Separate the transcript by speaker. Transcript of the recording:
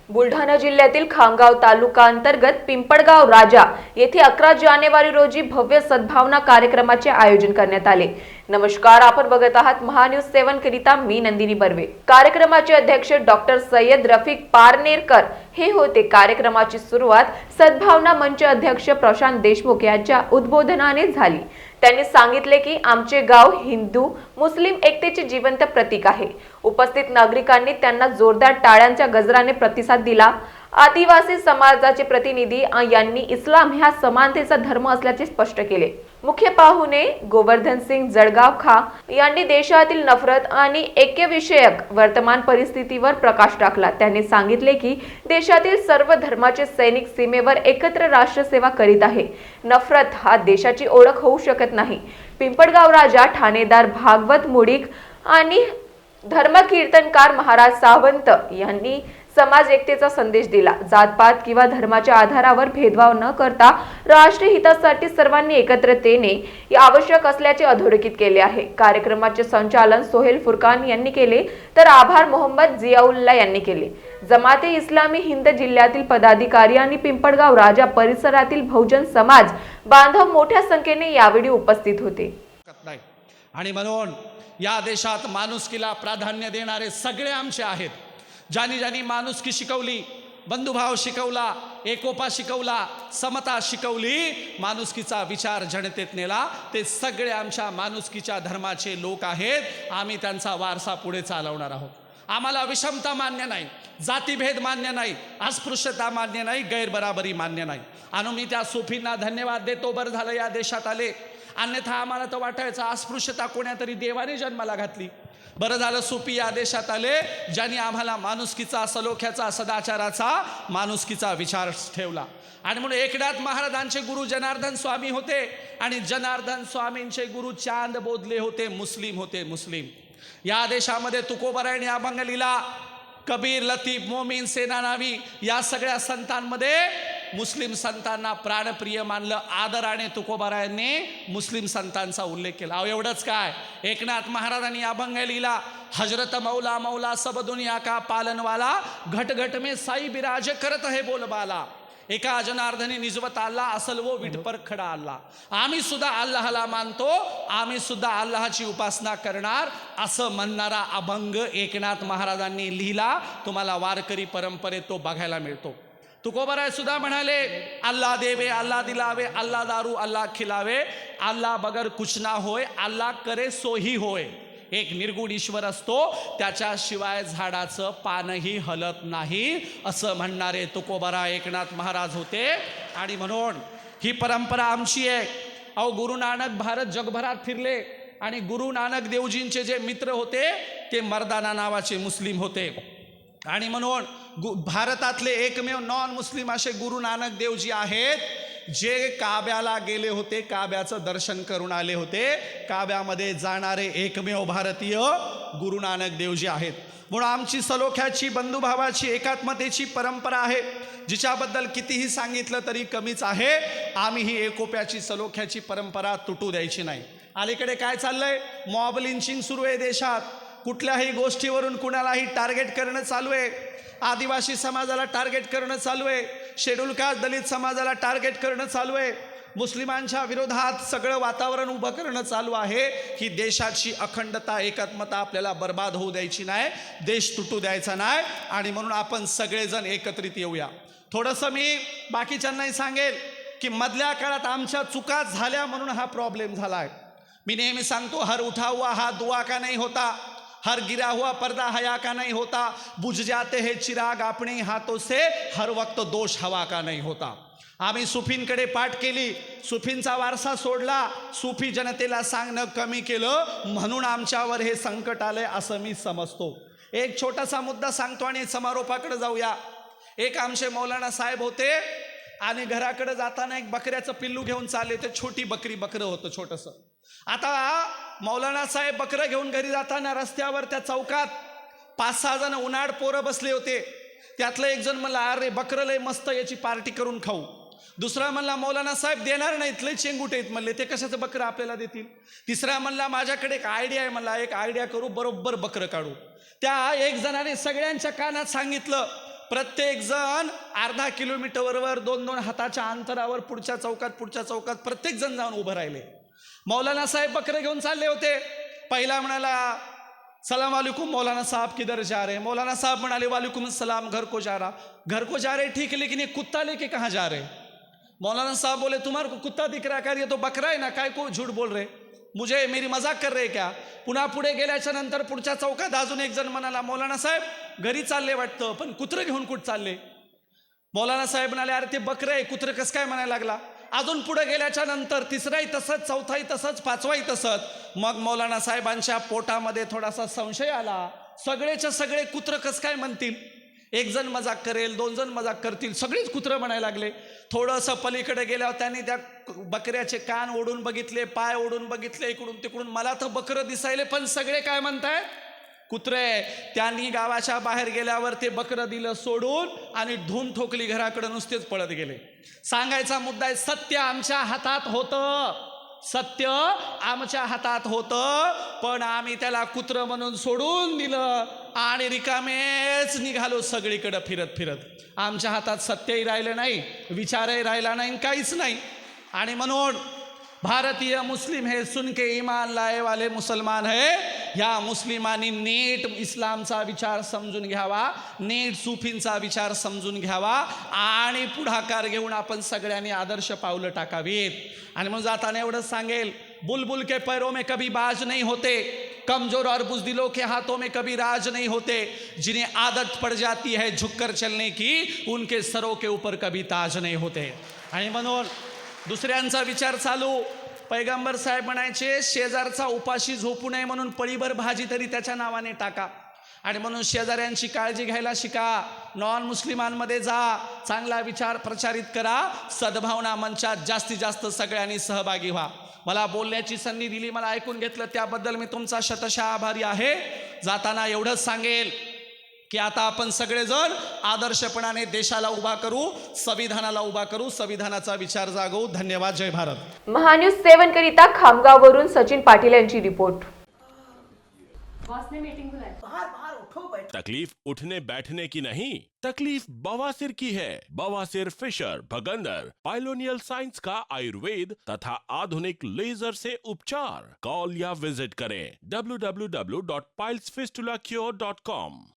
Speaker 1: बुलढाणा जिल्ह्यातील खामगाव तालुका अंतर्गत पिंपळगाव राजा येथे 11 जानेवारी रोजी भव्य सद्भावना कार्यक्रमाचे आयोजन करण्यात आले। नमस्कार, आपण बघत आहात महान्यूज 7 करिता मी नंदिनी बर्वे। कार्यक्रमाचे अध्यक्ष डॉक्टर सय्यद रफिक पारनेरकर हे होते। कार्यक्रमाची सुरुवात सद्भावना मंच अध्यक्ष प्रशांत देशमुख यांच्या उद्बोधनाने झाली। त्यांनी सांगितले की आमचे गाव हिंदू मुस्लिम एकतेचे जिवंत प्रतीक आहे। उपस्थित नागरिकांनी त्यांना जोरदार टाळ्यांच्या गजराने प्रतिसाद दिला। आदिवासी समाजाचे प्रतिनिधी यांनी इस्लाम हा समानतेचा धर्म असल्याचे स्पष्ट केले। मुख्य पाहुणे गोवर्धन सिंग जळगावखा यांनी देशातील नफरत आणि ऐक्यविषयक वर्तमान परिस्थितीवर प्रकाश टाकला। त्यांनी सांगितले की देशातील सर्व धर्माचे सैनिक सीमेवर एकत्र राष्ट्रसेवा करीत आहे। नफरत हा देशाची ओळख होऊ शकत नाही। पिंपळगाव राजा ठाणेदार भागवत मुडीक आणि धर्मकीर्तनकार महाराज सावंत यांनी समाज एकतेचा संदेश दिला। जातपात किंवा धर्माच्या आधारावर भेदभाव न करता राष्ट्रीय हितासाठी सर्वांनी एकत्रित येणे आवश्यक असल्याचे अधोरेखित केले आहे। कार्यक्रमाचे संचालन सोहेल फुरकान यांनी केले तर आभार मोहम्मद जियाउल्ला यांनी केले। जमाते इस्लामी हिंद जिल्ह्यातील पदाधिकारी आणि पिंपळगाव राजा परिसरातील बहुजन समाज बांधव मोठ्या संख्येने यावेळी उपस्थित होते।
Speaker 2: आणि म्हणून या देशात माणुसकीला प्राधान्य देणारे सगळे आमचे आहेत। ज्यांनी ज्यांनी माणुसकी शिकवली, बंधुभाव शिकवला, एकोपा शिकवला, समता शिकवली, माणुसकीचा विचार जनतेत नेला, ते सगळे आमच्या माणुसकीच्या धर्माचे लोक आहेत। आम्ही त्यांचा वारसा पुढे चालवणार आहोत। आम्हाला विषमता मान्य नाही, जातीभेद मान्य नाही, अस्पृश्यता मान्य नाही, गैरबराबरी मान्य नाही। आणि मी त्या सूफींना धन्यवाद देतो, बरं झालं या देशात आले, अन्यथा आम्हाला तर वाटायचं अस्पृश्यता कोण्यातरी देवाने जन्माला घातली। बरं झालं सूफी या देशात आले, ज्यांनी आम्हाला माणुसकीचा, सलोख्याचा, सदाचाराचा, माणुसकीचा विचार ठेवला। आणि म्हणून एकनाथ महाराजांचे गुरु जनार्दन स्वामी होते आणि जनार्दन स्वामींचे गुरु चांद बोधले होते, मुस्लिम होते, मुस्लिम। या देशामध्ये तुकोबरायांनी अभंग लिहिला, कबीर, लतीफ, मोमीन, सेनानावी या सगळ्या संतांमध्ये मुस्लिम संतांना प्राणप्रिय मानलं। आदराने तुकोबारायांनी मुस्लिम संतांचा उल्लेख केला। अहो एवढंच काय, एकनाथ महाराजांनी अभंग लिहिला, हजरत मौला मौला सब दुनिया का पालनवाला, घट घट में साई बिराज करत है बोलबाला, एका जनार्दनी निजवत अल्लाह असल वो विठ पर खडा अल्लाह। आम्ही सुद्धा अल्लाहला मानतो, आम्ही सुद्धा अल्लाहची उपासना करणार, असं म्हणणारा अभंग एकनाथ महाराजांनी लिहिला। तुम्हाला वारकरी परंपरेत तो बघायला मिळतो। तुकोबराय सुद्धा म्हणाले, अल्लाह देवे अल्लाह दिलावे, अल्लाह दारू अल्लाह खिलावे, अल्लाह बगर कुछ ना होय, अल्लाह करे सोही होय। एक निर्गुण ईश्वर असतो, त्याच्याशिवाय झाडाचं पानही हलत नाही, असं म्हणणारे तुकोबराय एकनाथ महाराज होते। आणि म्हणून ही परंपरा आमची आहे। अहो गुरु नानक भारत जगभरात फिरले आणि गुरु नानक देवजींचे जे मित्र होते ते मर्दाना नावाचे मुस्लिम होते। आणि म्हणून भारतातले एकमेव नॉन मुस्लिम असे गुरु नानक देवजी आहेत, जे काब्याला गेले होते, काब्याचं दर्शन करून आले होते। काब्यामध्ये जाणारे एकमेव भारतीय गुरु नानक देवजी आहेत। म्हणून आमची सलोख्याची, बंधुभावाची, एकात्मतेची परंपरा आहे, जिच्याबद्दल कितीही सांगितलं तरी कमीच आहे। आम्ही ही एकोप्याची, सलोख्याची परंपरा तुटू द्यायची नाही। अलीकडे काय चाललंय, मॉब लिंचिंग सुरू आहे देशात। कुठल्याही गोष्टीवरून कुणालाही टार्गेट करणं चालू आहे। आदिवासी समाजाला टार्गेट करणं चालू आहे, शेड्यूल कास्ट दलित समाजाला टार्गेट करणं चालू आहे, मुस्लिमांच्या विरोधात सगळं वातावरण उभं करणं चालू आहे। ही देशाची अखंडता, एकात्मता आपल्याला बर्बाद होऊ द्यायची नाही, देश तुटू द्यायचा नाही। आणि म्हणून आपण सगळेजण एकत्रित येऊया। थोडंसं मी बाकीच्यांनाही सांगेल की मधल्या काळात आमच्या चुका झाल्या म्हणून हा प्रॉब्लेम झाला आहे। मी नेहमी सांगतो, हर उठा हुआ हाथ दुआ का नहीं होता, हर गिरा हुआ पर्दा हया का नहीं होता, बुझ जाते हैं चिराग अपने हाथों से, हर वक्त दोष हवा का नहीं होता। आम्ही सुफींकडे पाठ केली, सुफींचा वारसा सोडला, सुफी जनतेला सांगणं कमी केलं, म्हणून आमच्यावर हे संकट आलंय असं मी समजतो। एक छोटासा मुद्दा सांगतो आणि समारोपाकडे जाऊया। एक आमचे मौलाना साहेब होते आणि घराकडे जाताना एक बकऱ्याचं पिल्लू घेऊन चालले होते। छोटी बकरी, बकरं होतं छोटंसं। आता मौलाना साहेब बकरं घेऊन घरी जाताना रस्त्यावर त्या चौकात 5-6 जण उन्हाळ पोरं बसले होते। त्यातलं एक जण म्हणला, अरे बकरं लय मस्त, याची पार्टी करून खाऊ। दुसरा म्हणला, मौलाना साहेब देणार नाहीत, लय चेंगुटे आहेत म्हणले, ते कशाचं बकरं आपल्याला देतील। तिसरा म्हणला, माझ्याकडे एक आयडिया आहे म्हणला, एक आयडिया करू, बरोबर बकरं काढू। त्या एक जणाने सगळ्यांच्या कानात सांगितलं, प्रत्येक जण अर्धा किलोमीटरवर 2-2 हाताच्या अंतरावर पुढच्या चौकात प्रत्येक जण जाऊन उभं राहिले. मौलाना साहेब बकरे घेऊन चालले होते. पहिला म्हणाला सलाम वालेकुम मौलाना साहब किधर जा रहे. मौलाना साहब म्हणाले वालेकुम सलाम घर को जा रहे ठीक है लेकिन ये कुत्ता लेके कहाँ जा रहे. मौलाना साहब बोले तुम्हारे को कुत्ता दिख रहा है क्या, ये तो बकरा है ना, काय को झूठ बोल रहे, मुझे मेरी मजाक कर रहे क्या. पुन्हा पुढे गेल्याच्या नंतर पुढच्या चौकात अजून एक जण म्हणाला मौलाना साहेब घरी चालले वाटतं पण कुत्रं घेऊन कुठं चालले. मौलाना साहेब म्हणाले अरे ते बकरं आहे कुत्रं कसं काय म्हणायला लागला. अजून पुढे गेल्याच्या नंतर तिसराही तसंच, चौथाही तसंच, पाचवाही तसंच. मग मौलाना साहेबांच्या पोटामध्ये थोडासा संशय आला, सगळेच्या सगळे कुत्रं कसं काय म्हणतील. एक जण मजाक करेल, 2 जण मजाक करतील, सगळेच कुत्रं म्हणायला लागले. थोडंसं पलीकडे गेल्यावर त्यांनी त्या बकऱ्याचे कान ओढून बघितले, पाय ओढून बघितले, इकडून तिकडून. मला तर बकरं दिसायले पण सगळे काय म्हणताय कुत्रे. त्यांनी गावाच्या बाहेर गेल्यावर ते बकरं दिलं सोडून आणि धून ठोकली घराकडे, नुसतेच पळत गेले. सांगायचा मुद्दा आहे सत्य आमच्या हातात होतं, सत्य आमच्या हातात होतं पण आम्ही त्याला कुत्रं म्हणून सोडून दिलं आणि रिकामेच निघालो सगळीकडे फिरत. आमच्या हातात सत्यही राहिलं नाही, विचारही राहिला नाही, काहीच नाही. आणि म्हणून भारतीय मुस्लिम हे सुनके ईमान लाए वाले मुसलमान है. ह्या मुस्लिमांनी नीट इस्लामचा विचार समजून घ्यावा, नीट सुफींचा विचार समजून घ्यावा आणि पुढाकार घेऊन आपण सगळ्यांनी आदर्श पावलं टाकावीत. आणि मग जाताना एवढंच सांगेल बुलबुल के पैरों में कभी बाज नहीं होते, कमजोर और बुजदिलों के हाथों में कभी राज नहीं होते, जिन्हें आदत पड़ जाती है झुककर चलने की उनके सरों के ऊपर कभी ताज नहीं होते. आणि म्हणून दुसऱ्यांचा विचार चालू. पैगंबर साहेब म्हणायचे शेजारचा उपाशी झोपू नये म्हणून पळीभर भाजी तरी त्याच्या नावाने टाका. आणि म्हणून शेजाऱ्यांची काळजी घ्यायला शिका, नॉन मुस्लिमांमध्ये जा, चांगला विचार प्रचारित करा, सद्भावना मंचात जास्तीत जास्त सगळ्यांनी सहभागी व्हा. मला बोलण्याची संधी दिली, मला ऐकून घेतलं त्याबद्दल मी तुमचा शतशः आभारी आहे. जाताना एवढंच सांगेल की आता आपण सगळेजण आदर्शपणाने देशाला उभा करू, संविधानाला उभा करू, संविधानाचा विचार जागवू. धन्यवाद. जय भारत.
Speaker 1: महान्यूज 7 करिता खामगाववरून सचिन पाटील यांची रिपोर्ट.
Speaker 3: तकलीफ उठने बैठने की नहीं, तकलीफ बवासीर की है. बवासीर फिशर भगंदर पाइलोनियल साइंस का आयुर्वेद तथा आधुनिक लेजर से उपचार. कॉल या विजिट करें www.pilesfistulacure.com.